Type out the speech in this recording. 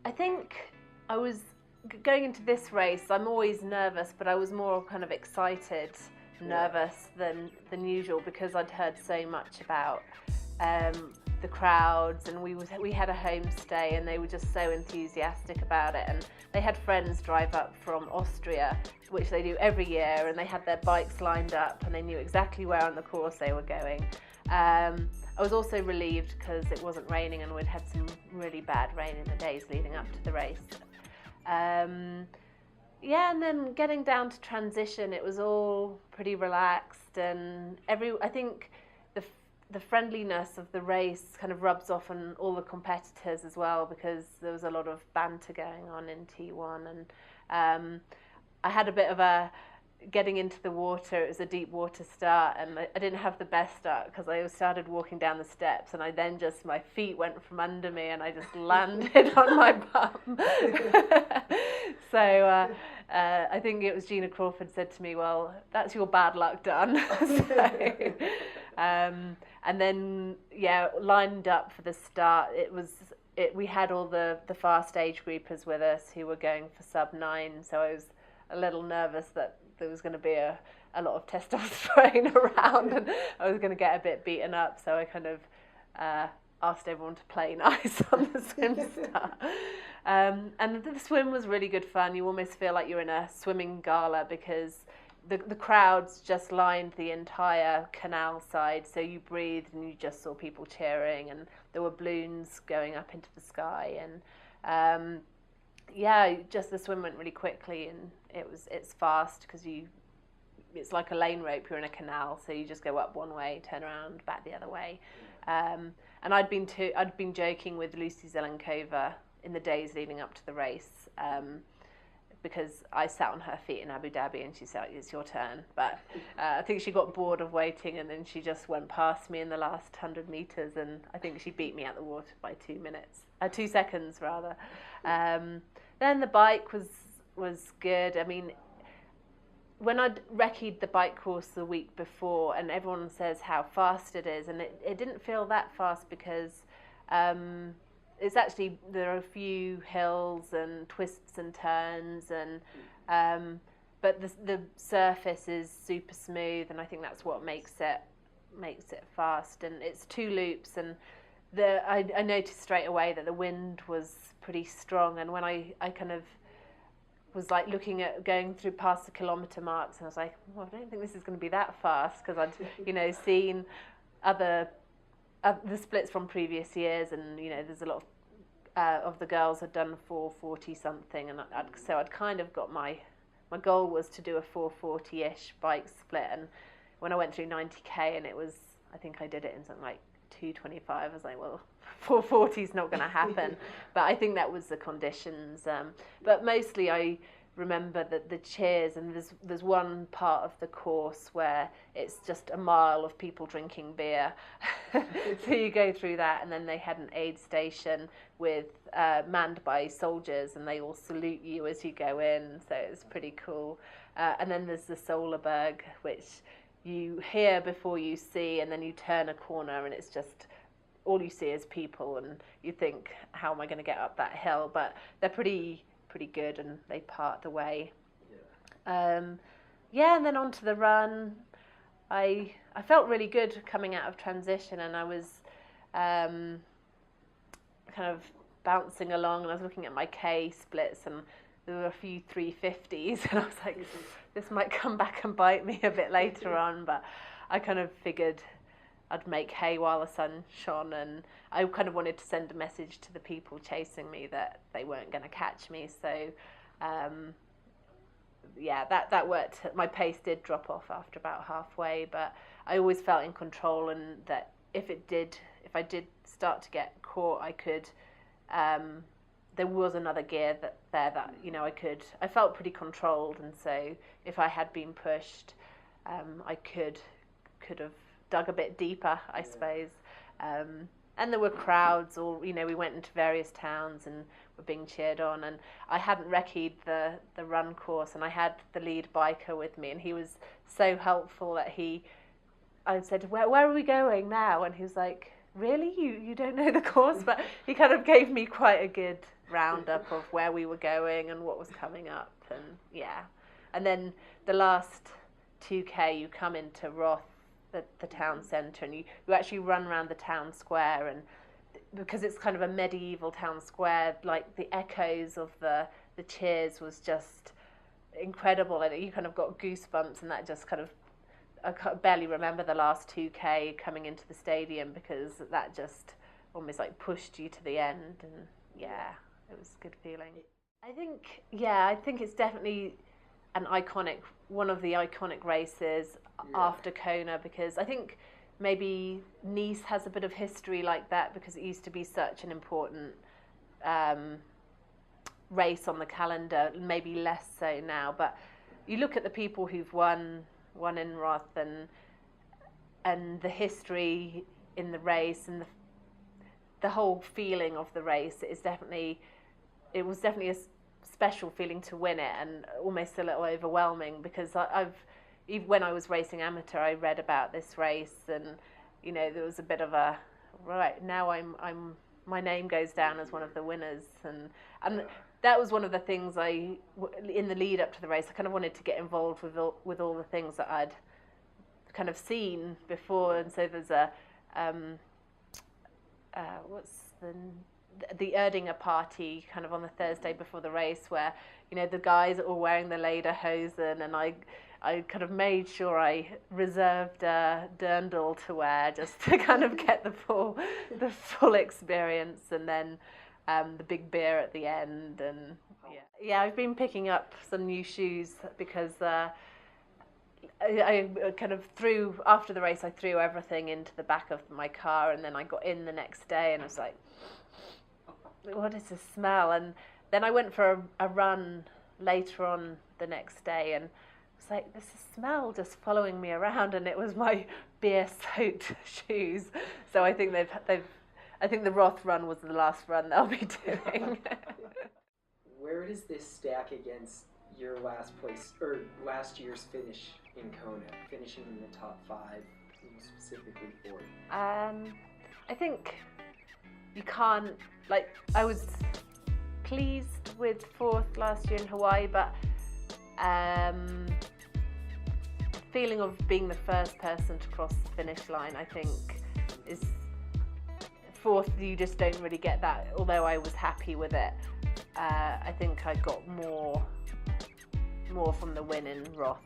I think I was going into this race. I'm always nervous, but I was more kind of excited, nervous than usual, because I'd heard so much about the crowds, and we had a homestay, and they were just so enthusiastic about it. And they had friends drive up from Austria, which they do every year, and they had their bikes lined up, and they knew exactly where on the course they were going. I was also relieved because it wasn't raining, and we'd had some really bad rain in the days leading up to the race. And then getting down to transition, it was all pretty relaxed, and I think the friendliness of the race kind of rubs off on all the competitors as well, because there was a lot of banter going on in T1, and I had a bit of a getting into the water. It was a deep water start, and I didn't have the best start because I started walking down the steps, and I then my feet went from under me, and I just landed on my bum. So I think it was Gina Crawford said to me, "Well, that's your bad luck done." And then lined up for the start. We had all the fast age groupers with us who were going for sub 9, so I was a little nervous that there was going to be a lot of testosterone around, and I was going to get a bit beaten up, so I kind of asked everyone to play nice on the swim start. And the swim was really good fun. You almost feel like you're in a swimming gala, because the crowds just lined the entire canal side, so you breathed and you just saw people cheering, and there were balloons going up into the sky, and just the swim went really quickly, and it's fast because it's like a lane rope. You're in a canal, so you just go up one way, turn around, back the other way. And I'd been joking with Lucy Zelenkova in the days leading up to the race, because I sat on her feet in Abu Dhabi, and she said, "It's your turn." But I think she got bored of waiting, and then she just went past me in the last 100 meters, and I think she beat me out the water by 2 seconds rather. Then the bike was good. I mean, when I'd recce'd the bike course the week before, and everyone says how fast it is, and it didn't feel that fast, because it's actually, there are a few hills and twists and turns, and but the surface is super smooth, and I think that's what makes it fast. And it's 2 loops, and I noticed straight away that the wind was pretty strong, and when I kind of was like looking at going through past the kilometre marks, and I was like, well, I don't think this is going to be that fast, because I'd seen the splits from previous years, and there's a lot of the girls had done 4:40 something, and so I'd kind of got my goal was to do a 4:40ish bike split, and when I went through 90k, and I think I did it in something like 2:25, I was like, well, 4:40 is not going to happen. But I think that was the conditions. But mostly I remember that the cheers, and there's one part of the course where it's just a mile of people drinking beer. So you go through that, and then they had an aid station manned by soldiers, and they all salute you as you go in, so it's pretty cool. And then there's the Solarberg, which you hear before you see, and then you turn a corner, and it's just all you see is people, and you think, how am I going to get up that hill? But they're pretty good, and they part the way. And then onto the run. I felt really good coming out of transition, and I was kind of bouncing along, and I was looking at my K splits, and there were a few 350s, and I was like, this might come back and bite me a bit later on, but I kind of figured I'd make hay while the sun shone, and I kind of wanted to send a message to the people chasing me that they weren't going to catch me. So that worked. My pace did drop off after about halfway, but I always felt in control, and that if I did start to get caught, I could there was another gear I felt pretty controlled, and so if I had been pushed, I could have dug a bit deeper, I suppose. And there were crowds, or we went into various towns and were being cheered on, and I hadn't recce'd the run course, and I had the lead biker with me, and he was so helpful that I said, where are we going now? And he was like, really, you don't know the course? But he kind of gave me quite a good roundup of where we were going and what was coming up, and yeah. And then the last 2K, you come into Roth, the town centre, and you actually run around the town square, and because it's kind of a medieval town square, like the echoes of the cheers was just incredible, and you kind of got goosebumps, and that just kind of, I barely remember the last 2K coming into the stadium, because that just almost like pushed you to the end, and yeah, it was a good feeling. I think it's definitely one of the iconic races after Kona, because I think maybe Nice has a bit of history like that, because it used to be such an important race on the calendar, maybe less so now. But you look at the people who've won in Roth, and the history in the race, and the whole feeling of the race it was definitely a special feeling to win it, and almost a little overwhelming, because even when I was racing amateur, I read about this race, and there was a bit of a right now my name goes down as one of the winners, and that was one of the things in the lead up to the race, I kind of wanted to get involved with all the things that I'd kind of seen before, and so there's a what's the Erdinger party kind of on the Thursday before the race, where the guys are all wearing the lederhosen, and I kind of made sure I reserved a dirndl to wear, just to kind of get the full experience, and then the big beer at the end, and yeah, I've been picking up some new shoes, because I kind of after the race, I threw everything into the back of my car, and then I got in the next day, and I was like, what is this smell? And then I went for a run later on the next day, and it's like, this smell just following me around, and it was my beer-soaked shoes. So I think I think the Roth run was the last run they'll be doing. Where does this stack against your last place, or last year's finish in Kona, finishing in the top 5, specifically for? I think you can't, I was pleased with 4th last year in Hawaii, but feeling of being the first person to cross the finish line, I think, is 4th. You just don't really get that, although I was happy with it. I think I got more from the win in Roth.